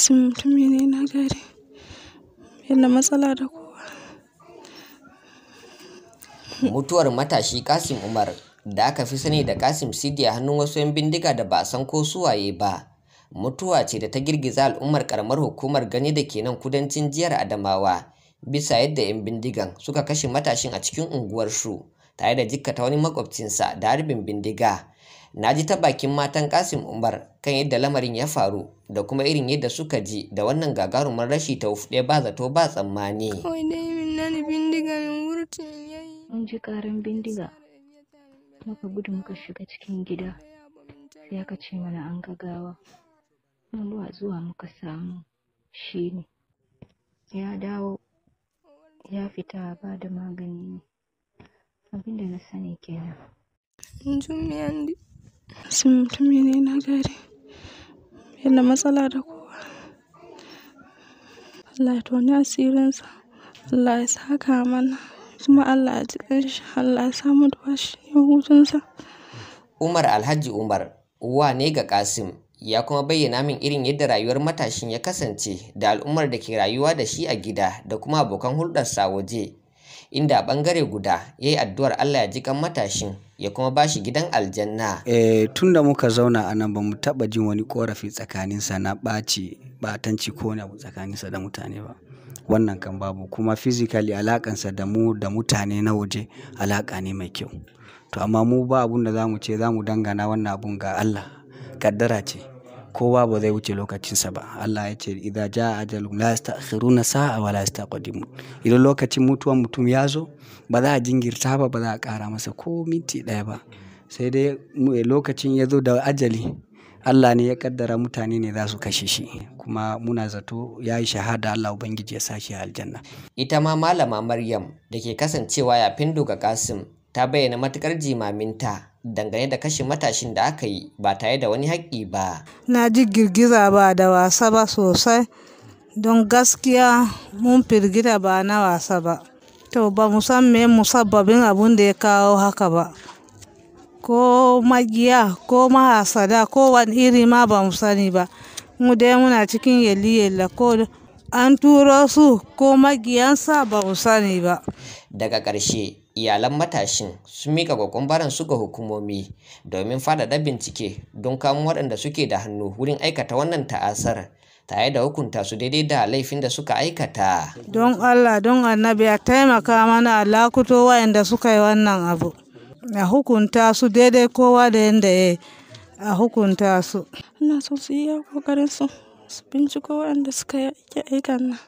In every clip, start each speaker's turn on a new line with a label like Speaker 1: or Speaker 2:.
Speaker 1: mutumi ne na gari, yana matsala da kowa.
Speaker 2: Mutuwar matashi Kasim Umar da aka fi sani da Kasim Sidi a hannun wasu 'yan bindiga da ba a san ko suwaye ba, mutuwa ce da ta girgiza al'ummar karamar hukumar Gani da ke nan kudancin jihar Adamawa, bisa yadda 'yan bindigan suka kashe matashin a cikin unguwarsu tare da jikkata wani makwabcinsa da harbin bindiga. Na ji ta bakin matan Kasim Umar kan yadda lamarin ya faru da kuma irin yadda suka ji da wannan gagarumar rashi ta ɗaya ba zato ba tsammani.
Speaker 3: Mun ji karan bindiga, muka gudu muka shiga cikin gida, sai aka ce mana an ga gawa. Mun zuwa muka samu shi ne ya dawo, ya fita ba da magani ne, abinda na sani kenan.
Speaker 1: Mutumi ne na gari, yana matsala da kowa. Allah ya toni asirinsa, Allah ya saka mana, kuma Allah ya jiƙan shi, Allah ya samu da bashi ya hutunsa.
Speaker 2: Umar Alhaji Umar uwa ne ga Kasim, ya kuma bayyana min irin yadda rayuwar matashin ya kasance da al'ummar da ke rayuwa da shi a gida da kuma abokan hulɗarsa waje, inda a ɓangare guda ya yi addu'ar Allah ya jiƙan matashin ya kuma ba shi gidan aljanna.
Speaker 4: Tun da muka zauna a nan ba mu taɓa jin wani ƙorafi tsakaninsa na ɓatanci ko wani abu tsakaninsa da mutane ba. Wannan kan babu, kuma physically alakansa da mu da mutane na waje alaƙa ne mai kyau. To amma mu ba abun da za mu ce, za mu dangana wannan abun ga Allah, kaddara ce, kowa ba zai wuce lokacinsa ba. Allah ya ce idza jaa ajalun la yasta'khiruna sa'a wa la yastaqdimun. Idan lokacin mutuwar mutum ya zo, ba za a jingirta ba, ba za a ƙara masa ko minti ɗaya ba. Sai dai lokacin ya zo da ajali, Allah ne ya kaddara mutane ne za su kashe shi, kuma muna zato ya yi shahada, Allah Ubangiji ya sa shi aljanna.
Speaker 2: Ita ma Malama Maryam da ke kasancewa yafin ga Kasim ta bayyana matukar jimaminta dangane da kashe matashin da aka yi ba tare da wani haƙƙi ba.
Speaker 5: Na ji girgiza ba da wasa ba sosai, don gaskiya mun firgita ba na wasa ba. To ba mu san me musabbabin abun da ya kawo haka ba, ko magiya ko mahasada ko wani iri ma ba mu sani ba. Mu dai muna cikin yalla ko an turo su ko magiyansa ba mu sani ba.
Speaker 2: Daga ƙarshe iyalan matashin sun mika kokumbaran su ga hukumomi domin faɗaɗa bincike don kamo waɗanda suke da hannu wurin aikata wannan ta'asar, tare da hukunta su daidai da laifin da suka aikata.
Speaker 5: Don Allah don Annabi ya taimaka mana, Allah kuto wayanda suka yi wannan abu, a hukunta su daidai kowa da yanda ya yi, a hukunta su.
Speaker 1: Ina so su yi kokarin su binciko waɗanda suka yi aikan nan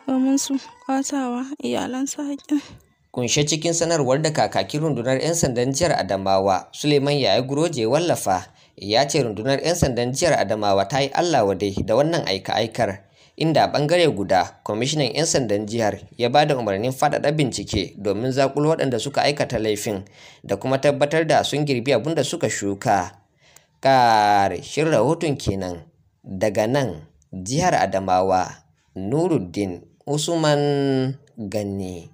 Speaker 1: domin su kwatawa iyalansa haƙƙin.
Speaker 2: Kunshe cikin sanarwar da kakakin rundunar 'yan sandan jihar Adamawa Suleiman Yaya Guroje wallafa, ya ce rundunar 'yan sandan jihar Adamawa ta yi Allah wadai da wannan aika-aikar, inda a ɓangare guda kwamishinan 'yan sandan jihar ya ba da umarnin faɗaɗa bincike domin zaƙulo waɗanda suka aikata laifin da kuma tabbatar da sun girbi abin da suka shuka. Ƙarshen rahoton kenan daga nan jihar Adamawa, Nuruddin Usman Gani.